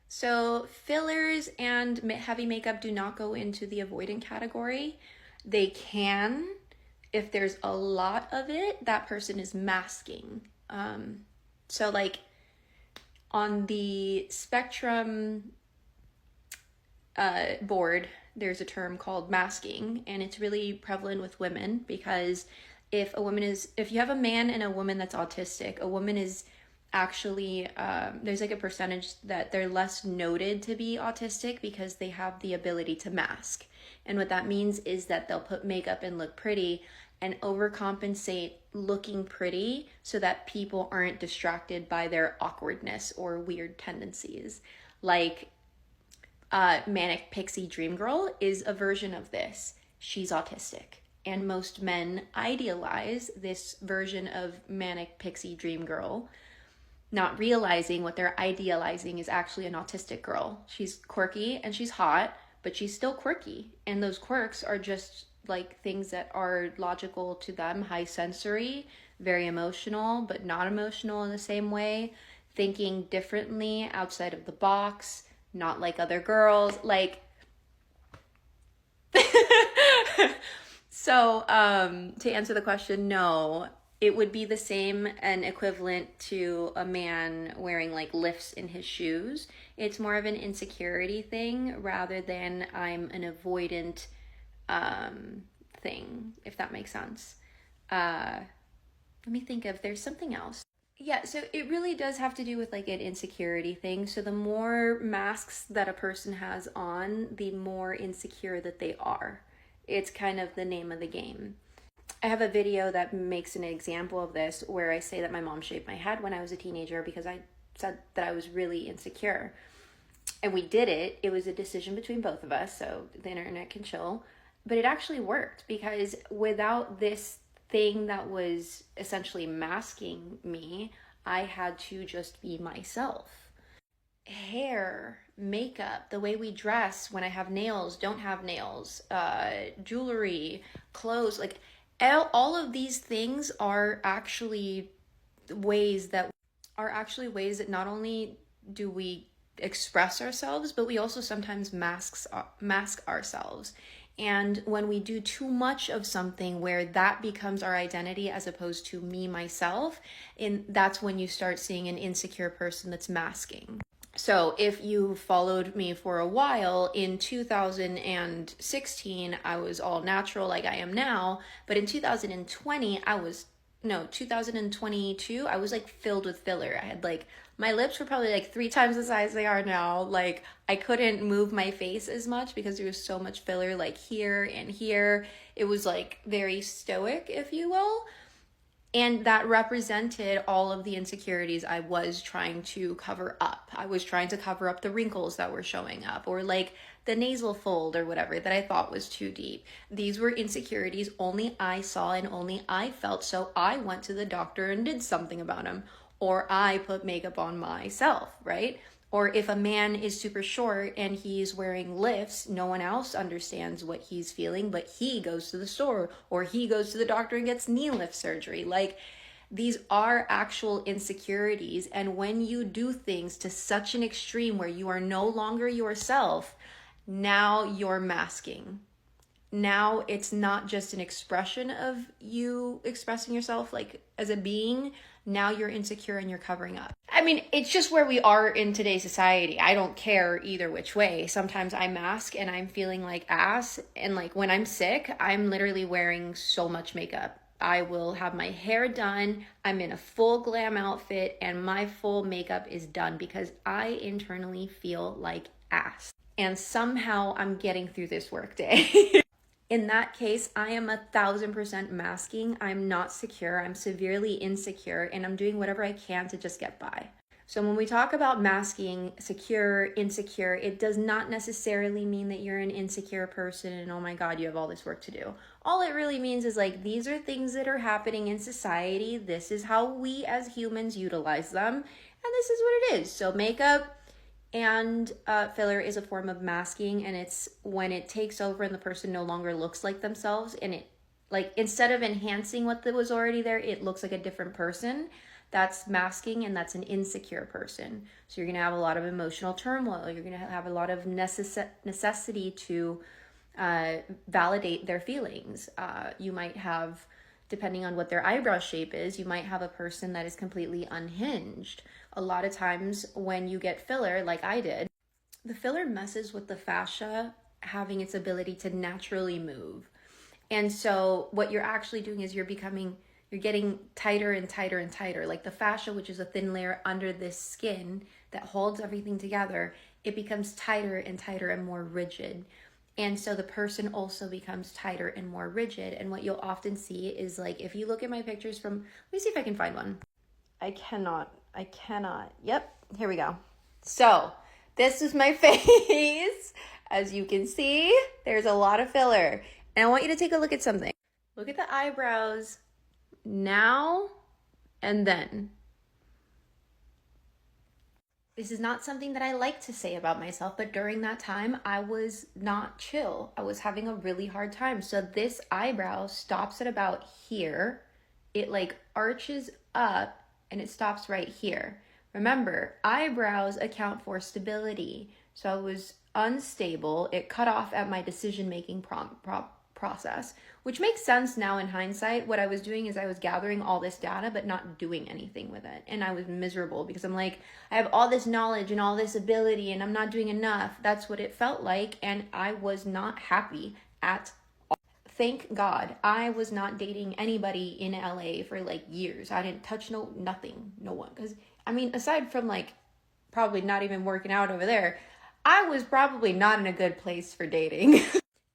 So fillers and heavy makeup do not go into the avoidant category. They can, if there's a lot of it, that person is masking. So like on the spectrum board, there's a term called masking, and it's really prevalent with women because if you have a man and a woman that's autistic, a woman is actually there's like a percentage that they're less noted to be autistic because they have the ability to mask. And what that means is that they'll put makeup and look pretty and overcompensate looking pretty so that people aren't distracted by their awkwardness or weird tendencies. Like Manic Pixie Dream Girl is a version of this. She's autistic. And most men idealize this version of Manic Pixie Dream Girl, not realizing what they're idealizing is actually an autistic girl. She's quirky and she's hot, but she's still quirky. And those quirks are just like things that are logical to them, high sensory, very emotional, but not emotional in the same way, thinking differently outside of the box, not like other girls. Like, so to answer the question, no, it would be the same and equivalent to a man wearing like lifts in his shoes. It's more of an insecurity thing rather than I'm an avoidant thing, if that makes sense. Let me think if there's something else. Yeah, so it really does have to do with like an insecurity thing. So the more masks that a person has on, the more insecure that they are. It's kind of the name of the game. I have a video that makes an example of this where I say that my mom shaved my head when I was a teenager because I said that I was really insecure. And we did it. It was a decision between both of us, so the internet can chill. But it actually worked because without this thing that was essentially masking me, I had to just be myself. Hair, makeup, the way we dress, when I have nails, don't have nails, jewelry, clothes, like all of these things are actually ways that not only do we express ourselves, but we also sometimes mask ourselves. And when we do too much of something where that becomes our identity as opposed to me, myself, and that's when you start seeing an insecure person that's masking. So if you followed me for a while, in 2016, I was all natural like I am now. But in 2020, 2022, I was like filled with filler. I had like, my lips were probably like 3 times the size they are now. Like I couldn't move my face as much because there was so much filler like here and here. It was like very stoic, if you will. And that represented all of the insecurities I was trying to cover up. I was trying to cover up the wrinkles that were showing up, or like the nasal fold or whatever that I thought was too deep. These were insecurities only I saw and only I felt, so I went to the doctor and did something about them. Or I put makeup on myself, right? Or if a man is super short and he's wearing lifts, no one else understands what he's feeling, but he goes to the store or he goes to the doctor and gets knee lift surgery. Like, these are actual insecurities. And when you do things to such an extreme where you are no longer yourself, now you're masking. Now it's not just an expression of you expressing yourself like as a being. Now you're insecure and you're covering up. I mean, it's just where we are in today's society. I don't care either which way. Sometimes I mask and I'm feeling like ass. And like when I'm sick, I'm literally wearing so much makeup. I will have my hair done. I'm in a full glam outfit and my full makeup is done because I internally feel like ass. And somehow I'm getting through this workday. In that case, I am 1,000% masking. I'm not secure. I'm severely insecure, and I'm doing whatever I can to just get by. So when we talk about masking, secure, insecure, it does not necessarily mean that you're an insecure person and oh my God, you have all this work to do. All it really means is like, these are things that are happening in society. This is how we as humans utilize them, and this is what it is. So makeup and filler is a form of masking, and it's when it takes over and the person no longer looks like themselves, and it, like, instead of enhancing what was already there, it looks like a different person. that's masking, and that's an insecure person. So you're going to have a lot of emotional turmoil. You're going to have a lot of necessity to validate their feelings. You might have, depending on what their eyebrow shape is, you might have a person that is completely unhinged. A lot of times when you get filler, like I did, the filler messes with the fascia having its ability to naturally move. And so what you're actually doing is you're getting tighter and tighter and tighter. Like the fascia, which is a thin layer under this skin that holds everything together, it becomes tighter and tighter and more rigid. And so the person also becomes tighter and more rigid. And what you'll often see is, like, if you look at my pictures from, let me see if I can find one. I cannot. Yep, here we go. So this is my face. As you can see, there's a lot of filler. And I want you to take a look at something. Look at the eyebrows now and then. This is not something that I like to say about myself, but during that time, I was not chill. I was having a really hard time. So this eyebrow stops at about here. It like arches up and it stops right here. Remember, eyebrows account for stability. So I was unstable. It cut off at my decision-making process, which makes sense now in hindsight. What I was doing is I was gathering all this data, but not doing anything with it. And I was miserable because I'm like, I have all this knowledge and all this ability and I'm not doing enough. That's what it felt like. And I was not happy at all. Thank God I was not dating anybody in LA for like years. I didn't touch no one. Because I mean, aside from like probably not even working out over there, I was probably not in a good place for dating.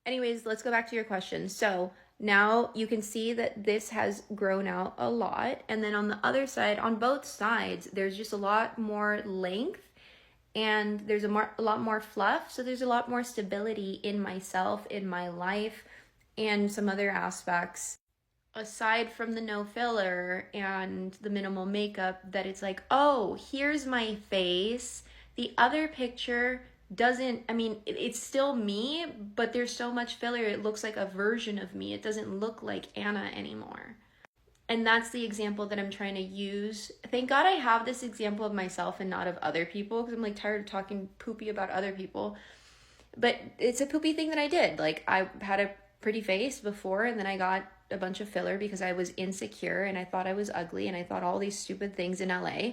Anyways, let's go back to your question. So now you can see that this has grown out a lot. And then on the other side, on both sides, there's just a lot more length and there's a lot more fluff. So there's a lot more stability in myself, in my life, and some other aspects. Aside from the no filler and the minimal makeup, that it's like, oh, here's my face. The other picture doesn't, I mean, it's still me, but there's so much filler, it looks like a version of me. It doesn't look like Anna anymore. And that's the example that I'm trying to use. Thank God I have this example of myself and not of other people, because I'm like tired of talking poopy about other people. But it's a poopy thing that I did. Like, I had a pretty face before, and then I got a bunch of filler because I was insecure and I thought I was ugly and I thought all these stupid things in LA.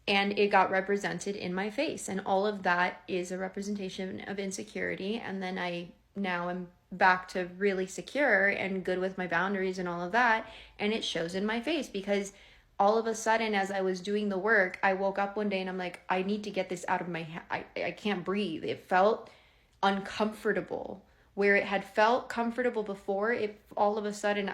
And it got represented in my face. And all of that is a representation of insecurity. And then I now am back to really secure and good with my boundaries and all of that. And it shows in my face because all of a sudden, as I was doing the work, I woke up one day and I'm like, I need to get this out of my head. I can't breathe. It felt uncomfortable. Where it had felt comfortable before, it all of a sudden,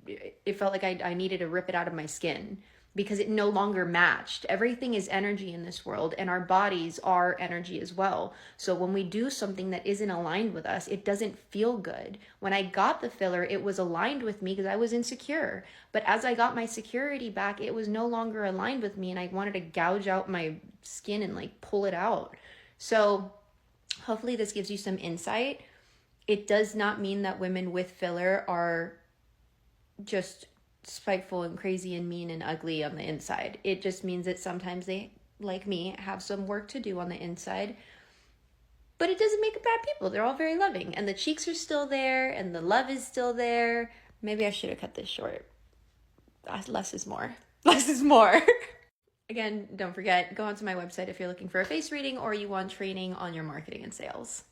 it felt like I needed to rip it out of my skin, because it no longer matched. Everything is energy in this world, and our bodies are energy as well. So when we do something that isn't aligned with us, it doesn't feel good. When I got the filler, it was aligned with me because I was insecure. But as I got my security back, it was no longer aligned with me, and I wanted to gouge out my skin and like pull it out. So hopefully this gives you some insight. It does not mean that women with filler are just spiteful and crazy and mean and ugly on the inside. It just means that sometimes they, like me, have some work to do on the inside, but it doesn't make them bad people. They're all very loving, and the cheeks are still there and the love is still there. Maybe I should have cut this short. Less is more. Less is more. Again, don't forget, go onto my website if you're looking for a face reading or you want training on your marketing and sales.